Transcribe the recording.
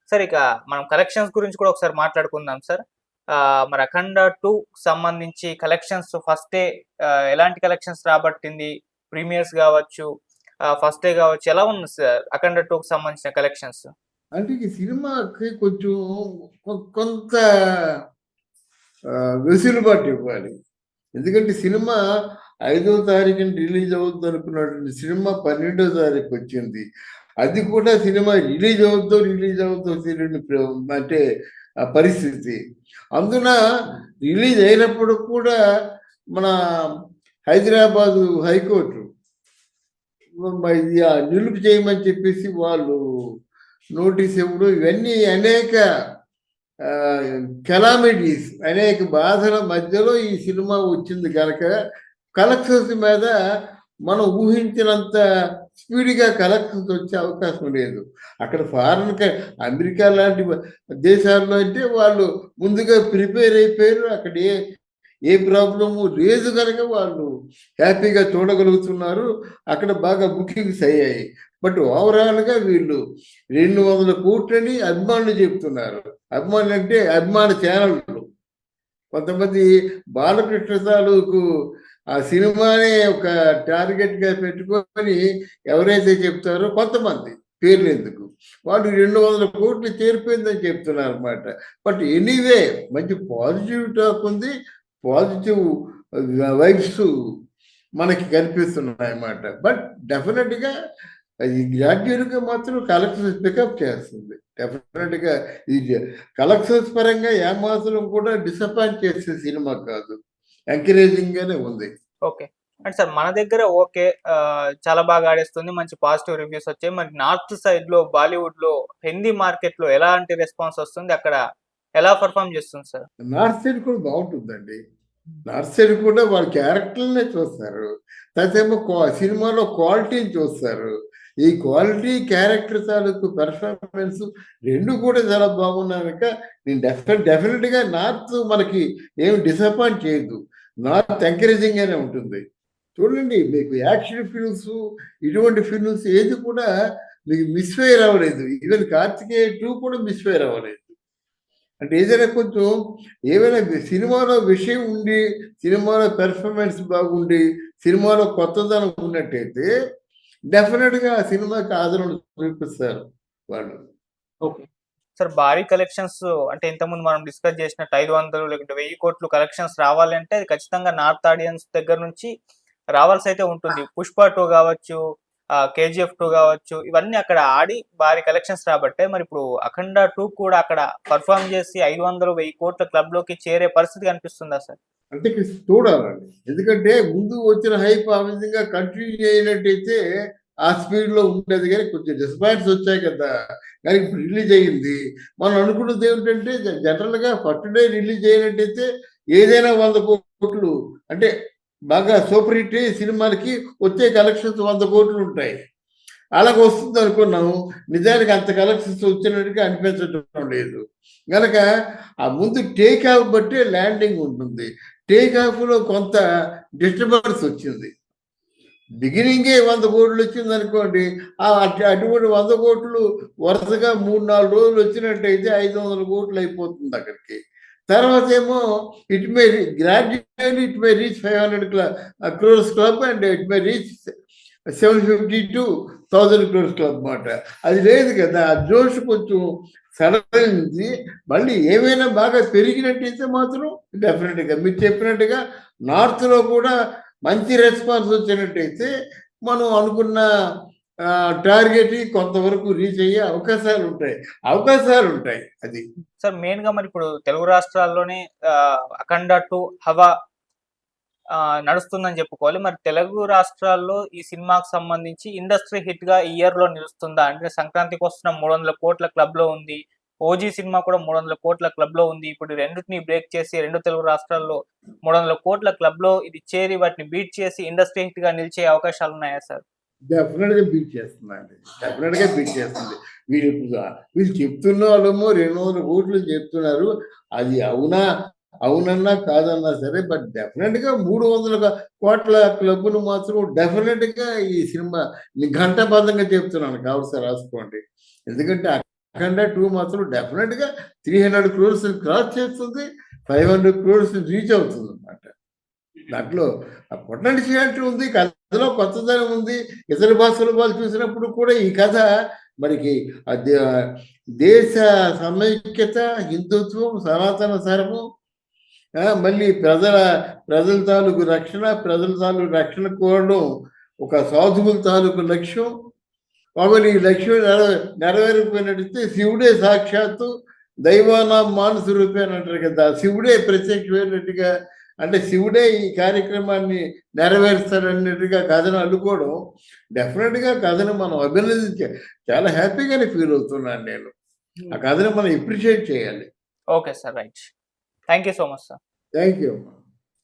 Sir ఇక మనం collections గురించి కూడా ఒకసారి మాట్లాడుకుందాం సార్. మరి 'అఖండ 2' సంబంధించి కలెక్షన్స్ ఫస్ట్ డే ఎలాంటి కలెక్షన్స్ రాబట్టింది? ప్రీమియర్స్ గావచ్చు, ఫస్ట్ డే గావచ్చు ఎలా ఉంది సార్ 'అఖండ 2'కి సంబంధించిన కలెక్షన్స్? అంటే ఈ సినిమాకి కొంచెం కొంత వెసులుబాటు ఇవ్వాలి. ఎందుకంటే సినిమా 5వ తారీఖున రిలీజ్ అవుతుంది అనుకున్నటువంటి సినిమా 12వ తారీఖు వచ్చింది. అది కూడా సినిమా రిలీజ్ అవుద్దో తెలియని అంటే ఆ పరిస్థితి. అందున రిలీజ్ అయినప్పుడు కూడా మన హైదరాబాదు హైకోర్టు ఇది నిలుపు చేయమని చెప్పేసి వాళ్ళు నోటీస్ ఇవ్వడం, ఇవన్నీ అనేక కెలామిటీస్, అనేక బాధల మధ్యలో ఈ సినిమా వచ్చింది కనుక కలెక్షన్స్ మీద మనం ఊహించినంత స్పీడ్గా కలెక్షన్స్ వచ్చే అవకాశం లేదు. అక్కడ అమెరికా లాంటి దేశాల్లో అంటే వాళ్ళు ముందుగా ప్రిపేర్ అయిపోయారు. అక్కడ ఏ ప్రాబ్లము లేదు కనుక వాళ్ళు హ్యాపీగా చూడగలుగుతున్నారు. అక్కడ బాగా బుకింగ్స్ అయ్యాయి. బట్ ఓవరాల్గా వీళ్ళు 200 కోట్లని అభిమానులు చెప్తున్నారు. అభిమానులు అంటే అభిమాన ఛానళ్ళు. కొంతమంది బాలకృష్ణ తాలూకు ఆ సినిమానే ఒక టార్గెట్గా పెట్టుకొని ఎవరైతే చెప్తారో కొంతమంది, పేర్లు ఎందుకు, వాళ్ళు 200 కోట్లు చేరిపోయిందని చెప్తున్నారు అనమాట. బట్ ఎనీవే మంచి పాజిటివ్ టాక్ ఉంది, పాజిటివ్ వైబ్స్ మనకి కనిపిస్తున్నాయి అన్నమాట. బట్ డెఫినెట్గా అది గ్రాడ్యువల్గా మాత్రం కలెక్షన్స్ పికప్ చేస్తుంది. డెఫినెట్గా ఇది కలెక్షన్స్ పరంగా ఏమాత్రం కూడా డిసప్పాయింట్ చేసే సినిమా కాదు, ఎంకరేజింగ్ గానే ఉంది. ఓకే. అంటే సార్ మన దగ్గర ఓకే, చాలా బాగా ఆడేస్తుంది, మంచి పాజిటివ్ రివ్యూస్ వచ్చాయి. మరి నార్త్ సైడ్‌లో, బాలీవుడ్‌లో, హిందీ మార్కెట్‌లో ఎలాంటి రెస్పాన్స్ వస్తుంది? అక్కడ ఎలా పర్ఫార్మ్ చేస్తుంది సార్? నార్త్ సైడ్ కూడా బాగుంటుందండి. నార్త్ సైడ్ కూడా వాళ్ళ క్యారెక్టర్లనే చూస్తారు. తర్వాతేమో సినిమాలో క్వాలిటీని చూస్తారు. ఈ క్వాలిటీ, క్యారెక్టర్ తాలూకు పెర్ఫార్మెన్స్ 2 కూడా చాలా బాగున్నాక నేను డెఫినెట్గా నార్త్ మనకి ఏమి డిసప్పాయింట్ చేయదు. నార్త్ ఎంకరేజింగ్ గానే ఉంటుంది. చూడండి, మీకు యాక్షన్ ఫిల్మ్స్, ఇటువంటి ఫిల్మ్స్ ఏది కూడా మీకు మిస్ఫైర్ అవ్వలేదు. ఈవెన్ కార్తికేయ 2 కూడా మిస్ఫైర్ అవ్వలేదు. అంటే ఏదైనా కొంచెం ఏమైనా సినిమాలో విషయం ఉండి, సినిమాలో పెర్ఫార్మెన్స్ బాగుండి, సినిమాలో కొత్తదనం ఉన్నట్టయితే డెఫినెట్గా ఆ సినిమాకి ఆదరణ చూపిస్తారు వాళ్ళు. ఓకే. సార్ భారీ కలెక్షన్స్ అంటే ఇంతకుముందు మనం డిస్కస్ చేసినట్టు 500 లేకుంటే 1000 కోట్లు కలెక్షన్స్ రావాలంటే అది ఖచ్చితంగా నార్త్ ఆడియన్స్ దగ్గర నుంచి రావాల్సైతే ఉంటుంది. 'పుష్ప 2' గావచ్చు, 'కేజీఎఫ్ 2' గావచ్చు, ఇవన్నీ అక్కడ ఆడి భారీ కలెక్షన్స్ రాబట్టే మరి ఇప్పుడు 'అఖండ 2' కూడా అక్కడ పర్ఫార్మ్ చేసి 500, 1000 కోట్ల క్లబ్‌లోకి చేరే పరిస్థితి కనిపిస్తుందా సార్? అంటే చూడాలండి. ఎందుకంటే ముందు వచ్చిన హైప్ ఆ విధంగా కంటిన్యూ చేయనట్టయితే ఆ స్పీడ్లో ఉండేది, కానీ కొంచెం డిసప్పాయింట్స్ వచ్చాయి కదా. కానీ ఇప్పుడు రిలీజ్ అయ్యింది. మనం అనుకున్నది ఏమిటంటే జనరల్గా ఫస్ట్ డే రిలీజ్ అయినట్టయితే ఏదైనా 100 కోట్లు అంటే బాగా సూపర్ హిట్ సినిమాలకి వచ్చే కలెక్షన్స్ 100 కోట్లు ఉంటాయి. అలాగ వస్తుంది అనుకున్నాము. నిజానికి అంత కలెక్షన్స్ వచ్చినట్టుగా అనిపించడం లేదు కనుక ఆ ముందు టేక్ ఆఫ్ బట్టే ల్యాండింగ్ ఉంటుంది. టేక్ ఆఫ్లో కొంత డిస్టర్బెన్స్ వచ్చింది. బిగినింగే 100 కోట్లు వచ్చింది అనుకోండి, అటువంటి 100 కోట్లు వరుసగా 3-4 రోజులు వచ్చినట్టయితే 500 కోట్లు అయిపోతుంది అక్కడికి. తర్వాత ఏమో it may gradually it may reach 500 crores club and it may reach 750 to 1000 crores club అన్నమాట. అది లేదు కదా, ఆ జోష్ కొంచెం సడలింది. మళ్ళీ ఏమైనా బాగా పెరిగినట్టయితే మాత్రం డెఫినెట్గా మీరు చెప్పినట్టుగా నార్త్లో కూడా మంచి రెస్పాన్స్ వచ్చినట్టయితే మనం అనుకున్న టార్గెట్ కొంతవరకు రీచ్ అయ్యే అవకాశాలు ఉంటాయి. అది సార్ మెయిన్ గా మరి ఇప్పుడు తెలుగు రాష్ట్రాల్లోనే 'అఖండ 2' హవా నడుస్తుందని చెప్పుకోవాలి. మరి తెలుగు రాష్ట్రాల్లో ఈ సినిమాకు సంబంధించి ఇండస్ట్రీ హిట్ గా ఈ ఇయర్ లో నిలుస్తుందా? అంటే సంక్రాంతికి వస్తున్న 300 కోట్ల క్లబ్ లో ఉంది. ఓజీ సినిమా కూడా 300 కోట్ల క్లబ్ లో ఉంది. ఇప్పుడు రెండింటిని బ్రేక్ చేసి 2 తెలుగు రాష్ట్రాల్లో 300 కోట్ల క్లబ్ లో ఇది చేరి వాటిని బీట్ చేసి ఇండస్ట్రీ హిట్ గా నిలిచే అవకాశాలు ఉన్నాయా సార్? డెఫినెట్గా బీట్ చేస్తుందండి. డెఫినెట్గా బీట్ చేస్తుంది. వీళ్ళు చెప్తున్న వాళ్ళేమో 200 కోట్లు చెప్తున్నారు. అది అవునన్నా కాదన్నా సరే, బట్ డెఫినెట్గా 300 కోట్ల క్లబ్ను మాత్రం డెఫినెట్గా ఈ సినిమా ఘంటాబద్ధంగా చెప్తున్నాను, కావచ్చు రాసుకోండి. ఎందుకంటే అఖండ 2 మాత్రం డెఫినెట్ గా 300 crores క్రాస్ చేస్తుంది, 500 crores రీచ్ అవుతుంది అనమాట. దాంట్లో ఆ పొటెన్షియాలిటీ ఉంది, కథలో కొత్తదనం ఉంది. ఇతర భాషల వాళ్ళు చూసినప్పుడు కూడా ఈ కథ మనకి దేశ సమైక్యత, హిందుత్వం, సనాతన ధర్మం, మళ్ళీ ప్రజల తాలూకు రక్షణ, ప్రజల తాలూకు రక్షణ కోరడం ఒక సాధువుల తాలూకు లక్ష్యం. ఒకవేళ ఈ లక్ష్యం నెరవేరిపోయినట్టయితే శివుడే సాక్షాత్తు దైవానాం మానస రూపేణ అంటారు కదా, శివుడే ప్రత్యక్షమైనట్టుగా, అంటే శివుడే ఈ కార్యక్రమాన్ని నెరవేరుస్తాడన్నట్టుగా కథను అల్లుకోవడం డెఫినెట్గా కథను మనం చాలా హ్యాపీగానే ఫీల్ అవుతున్నాను నేను. ఆ కథను మనం ఎప్రిషియేట్ చేయాలి. Okay sir, right. Thank you so much sir. Thank you.